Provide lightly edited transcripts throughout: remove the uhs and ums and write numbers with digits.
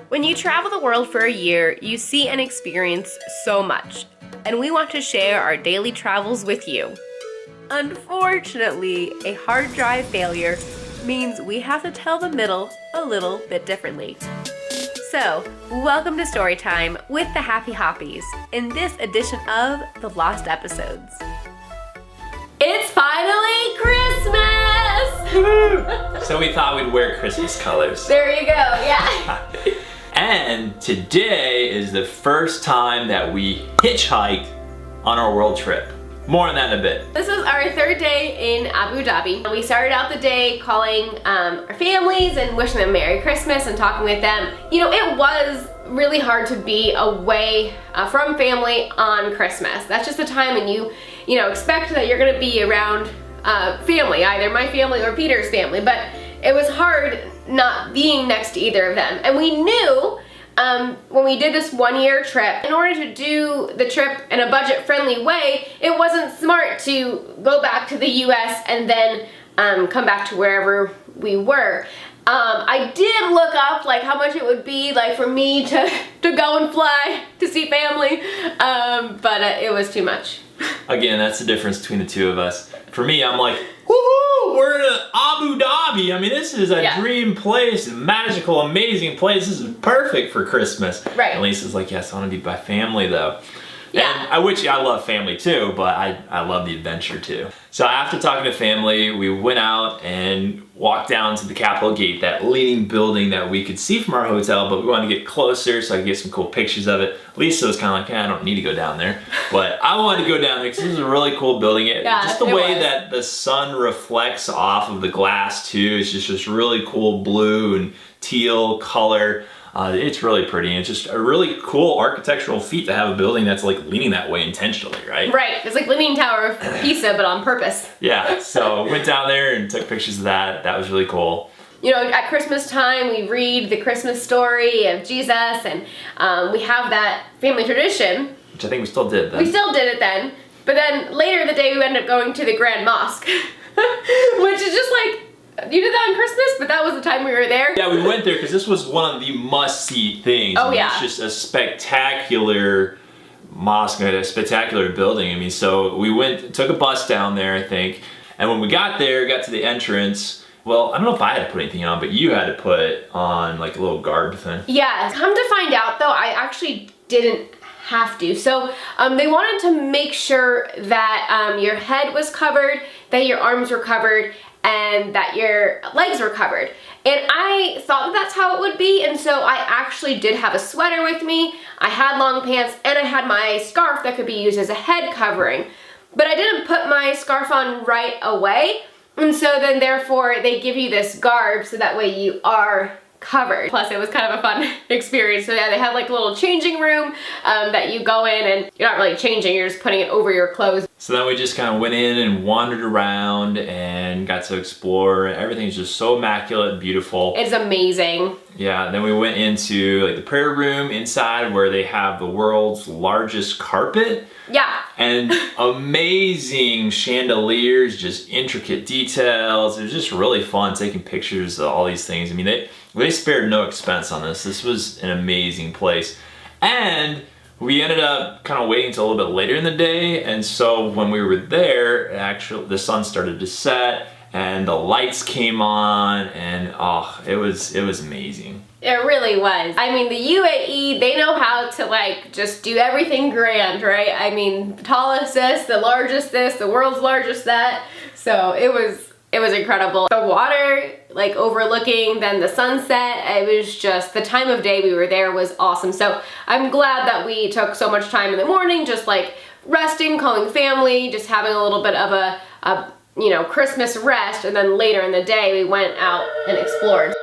When you travel the world for a year, you see and experience so much, and we want to share our daily travels with you. Unfortunately, a hard drive failure means we have to tell the middle a little bit differently. So, welcome to Storytime with the Happy Hoppies in this edition of The Lost Episodes. It's finally Christmas! So we thought we'd wear Christmas colors. There you go, yeah. And today is the first time that we hitchhiked on our world trip. More on that in a bit. This is our third day in Abu Dhabi. We started out the day calling our families and wishing them Merry Christmas and talking with them. You know, it was really hard to be away from family on Christmas. That's just the time when you expect that you're gonna be around family, either my family or Peter's family, but it was hard not being next to either of them. And we knew when we did this 1 year trip, in order to do the trip in a budget-friendly way, it wasn't smart to go back to the US and then come back to wherever we were. I did look up like how much it would be like for me to go and fly to see family, but it was too much. Again, that's the difference between the two of us. For me, I'm like, woohoo, we're in Abu Dhabi. I mean, this is a dream place, a magical, amazing place. This is perfect for Christmas. Right. And Lisa's like, yes, I want to be by family though. Yeah. And I love family too, but I love the adventure too. So after talking to family, we went out and walked down to the Capitol Gate, that leaning building that we could see from our hotel, but we wanted to get closer so I could get some cool pictures of it. Lisa was kind of like, I don't need to go down there. But I wanted to go down there because this is a really cool building. Just the way that the sun reflects off of the glass too, it's just this really cool blue and teal color. It's really pretty, and it's just a really cool architectural feat to have a building that's like leaning that way intentionally, right? Right, it's like Leaning Tower of Pisa, but on purpose. Yeah, so went down there and took pictures of that. That was really cool. You know, at Christmas time, we read the Christmas story of Jesus, and we have that family tradition. Which I think we still did then. We still did it then, but then later in the day, we ended up going to the Grand Mosque, which is just like, you did that on Christmas, but that was the time we were there. Yeah, we went there because this was one of the must-see things. Oh, yeah. It's just a spectacular mosque, a spectacular building. I mean, so we took a bus down there, I think, and when we got there, got to the entrance, well, I don't know if I had to put anything on, but you had to put on like a little garb thing. Yeah. Come to find out, though, I actually didn't have to. So they wanted to make sure that your head was covered, that your arms were covered, and that your legs were covered. And I thought that's how it would be, and so I actually did have a sweater with me, I had long pants, and I had my scarf that could be used as a head covering. But I didn't put my scarf on right away, and so then therefore they give you this garb so that way you are covered. Plus it was kind of a fun experience. So yeah, they had like a little changing room that you go in and you're not really changing, you're just putting it over your clothes. So then we just kind of went in and wandered around and got to explore. Everything's just so immaculate and beautiful. It's amazing. Yeah, then we went into like the prayer room inside where they have the world's largest carpet. Yeah. And amazing chandeliers, just intricate details. It was just really fun taking pictures of all these things. I mean, they spared no expense on this. This was an amazing place. And we ended up kind of waiting until a little bit later in the day, and so when we were there, actually the sun started to set and the lights came on, and oh, it was amazing. It really was. I mean, the UAE, they know how to like just do everything grand, right? I mean, the tallest this, the largest this, the world's largest that. So it was incredible. The water like overlooking then the sunset, it was just, the time of day we were there was awesome. So I'm glad that we took so much time in the morning just like resting, calling family, just having a little bit of a Christmas rest, and then later in the day we went out and explored.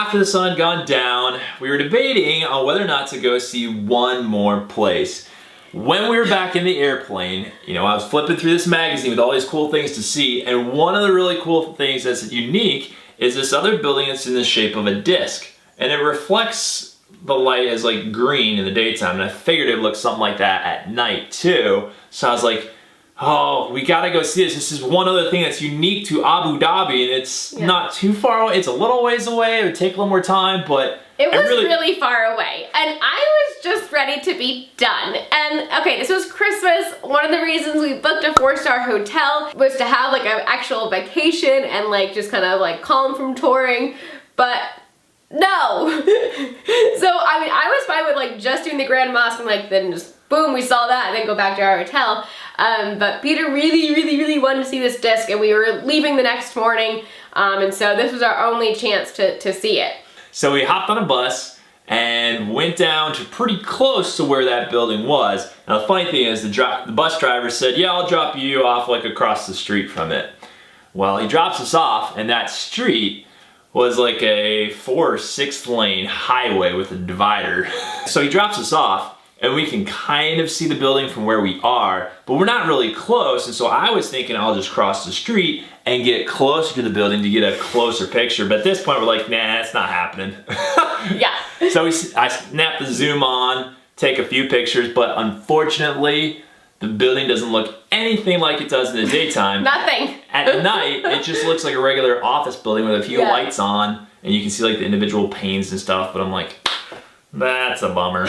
after the sun had gone down, we were debating on whether or not to go see one more place. When we were back in the airplane, I was flipping through this magazine with all these cool things to see, and one of the really cool things that's unique is this other building that's in the shape of a disc. And it reflects the light as like green in the daytime, and I figured it would look something like that at night too. So I was like, oh, we gotta go see this. This is one other thing that's unique to Abu Dhabi, and it's not too far away. It's a little ways away. It would take a little more time, but it was really far away, and I was just ready to be done. And okay, this was Christmas. One of the reasons we booked a 4-star hotel was to have like an actual vacation and like just kind of like calm from touring, but no. So I mean, I was fine with like just doing the Grand Mosque and like then just boom, we saw that and then go back to our hotel. But Peter really wanted to see this disc, and we were leaving the next morning, and so this was our only chance to see it. So we hopped on a bus and went down to pretty close to where that building was. Now the funny thing is the bus driver said, yeah, I'll drop you off like across the street from it. Well, he drops us off, and that street was like a 4 or 6 lane highway with a divider. So he drops us off, and we can kind of see the building from where we are, but we're not really close, and so I was thinking I'll just cross the street and get closer to the building to get a closer picture, but at this point we're like, nah, it's not happening. Yeah. So I snapped the zoom on, take a few pictures, but unfortunately, the building doesn't look anything like it does in the daytime. Nothing. At night, it just looks like a regular office building with a few lights on, and you can see like the individual panes and stuff, but I'm like, that's a bummer.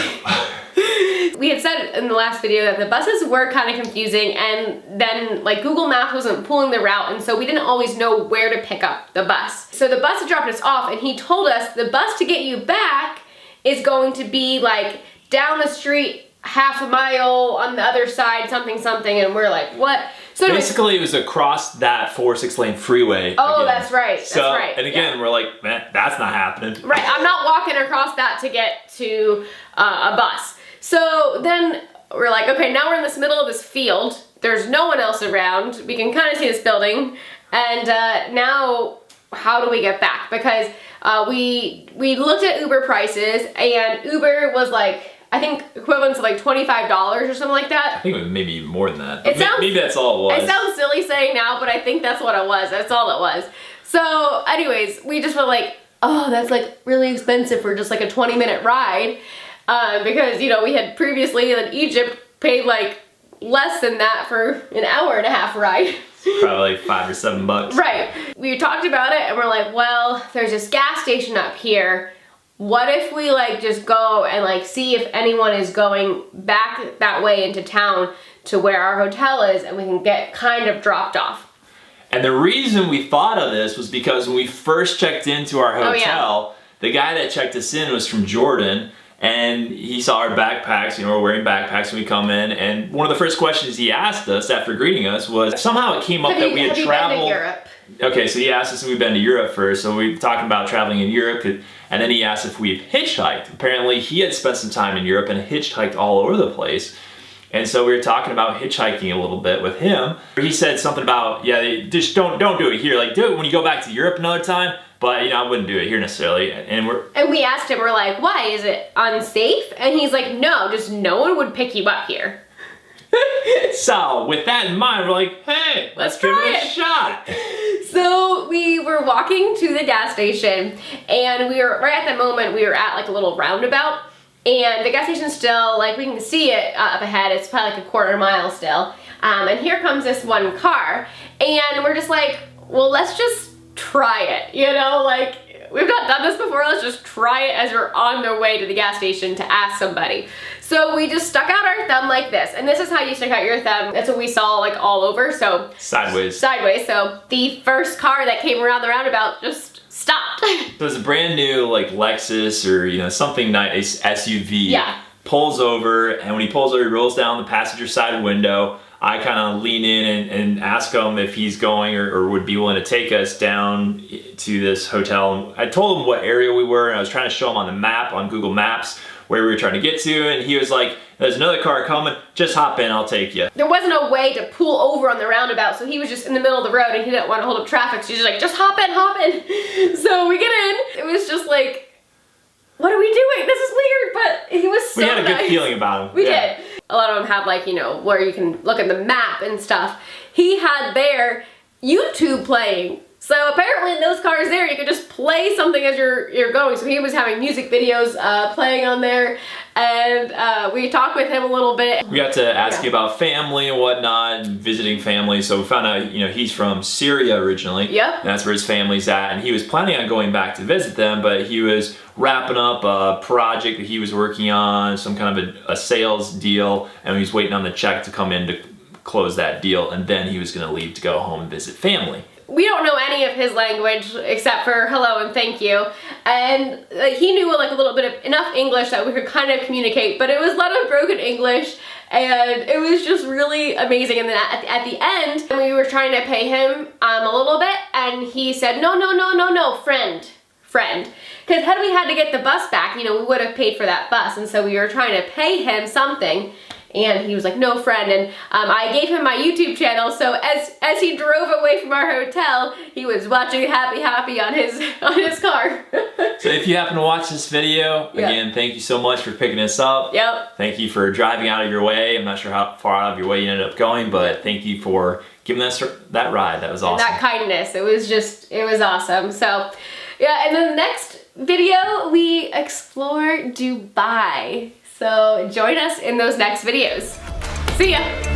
We had said in the last video that the buses were kind of confusing, and then like Google Maps wasn't pulling the route, and so we didn't always know where to pick up the bus. So the bus had dropped us off, and he told us the bus to get you back is going to be like down the street half a mile on the other side, something, and we're like, what? So basically it was across that 4 or 6 lane freeway. Oh, again. that's right. So, that's right. And again, we're like, man, that's not happening. Right, I'm not walking across that to get to a bus. So then we're like, okay, now we're in this middle of this field. There's no one else around. We can kind of see this building. And now how do we get back? Because we looked at Uber prices, and Uber was like, I think equivalent to like $25 or something like that. I think it was maybe even more than that. Maybe that's all it was. It sounds silly saying now, but I think that's what it was. That's all it was. So anyways, we just were like, oh, that's like really expensive for just like a 20-minute ride. Because, we had previously in Egypt paid like less than that for an hour-and-a-half ride. Probably like $5 or $7. Right. We talked about it, and we're like, well, there's this gas station up here. What if we like just go and like see if anyone is going back that way into town to where our hotel is, and we can get kind of dropped off. And the reason we thought of this was because when we first checked into our hotel, the guy that checked us in was from Jordan, and he saw our backpacks. We're wearing backpacks when we come in, and one of the first questions he asked us after greeting us was, somehow it came up that we had traveled. Been to Europe? Okay, so he asked us if we've been to Europe first, so we were talking about traveling in Europe, and then he asked if we've hitchhiked. Apparently he had spent some time in Europe and hitchhiked all over the place. And so we were talking about hitchhiking a little bit with him. He said something about, just don't do it here. Like, do it when you go back to Europe another time. But, I wouldn't do it here necessarily. And we asked him, we're like, why? Is it unsafe? And he's like, no, just no one would pick you up here. So, with that in mind, we're like, hey, let's give it a shot. So we were walking to the gas station, and we were, right at that moment, we were at like a little roundabout. And the gas station's still, like, we can see it up ahead. It's probably like a quarter mile still. And here comes this one car. And we're just like, well, let's just try it. Like, we've not done this before. Let's just try it as we're on the way to the gas station to ask somebody. So we just stuck out our thumb like this. And this is how you stick out your thumb. That's what we saw, like, all over. So sideways. So the first car that came around the roundabout just stopped. So it's a brand new like Lexus or something nice SUV. Yeah. Pulls over, and when he pulls over, he rolls down the passenger side window. I kind of lean in and ask him if he's going or would be willing to take us down to this hotel. I told him what area we were, and I was trying to show him on the map, on Google Maps, where we were trying to get to, and he was like, there's another car coming, just hop in, I'll take you. There wasn't a way to pull over on the roundabout, so he was just in the middle of the road and he didn't want to hold up traffic, so he's just like, just hop in, hop in. So we get in, it was just like, what are we doing? This is weird, but he was so We had a nice. good feeling about him. We did. A lot of them have like, you know, where you can look at the map and stuff. He had their YouTube playing. So apparently in those cars there, you could just play something as you're going. So he was having music videos playing on there, and we talked with him a little bit. We got to ask you about family and whatnot, and visiting family. So we found out, you know, he's from Syria originally. Yep. And that's where his family's at. And he was planning on going back to visit them, but he was wrapping up a project that he was working on, some kind of a sales deal, and he was waiting on the check to come in to close that deal, and then he was gonna leave to go home and visit family. We don't know any of his language except for hello and thank you, and he knew like a little bit of enough English that we could kind of communicate, but it was a lot of broken English, and it was just really amazing. And then at the end, we were trying to pay him a little bit, and he said, no, friend. Because had we had to get the bus back, you know, we would have paid for that bus, and so we were trying to pay him something. And he was like, no, friend. And I gave him my YouTube channel, so as he drove away from our hotel, he was watching Happy on his car. So if you happen to watch this video, again, thank you so much for picking us up. Yep. Thank you for driving out of your way. I'm not sure how far out of your way you ended up going, but thank you for giving us that ride. That was awesome. And that kindness, it was awesome. So yeah, and then the next video, we explore Dubai. So join us in those next videos. See ya!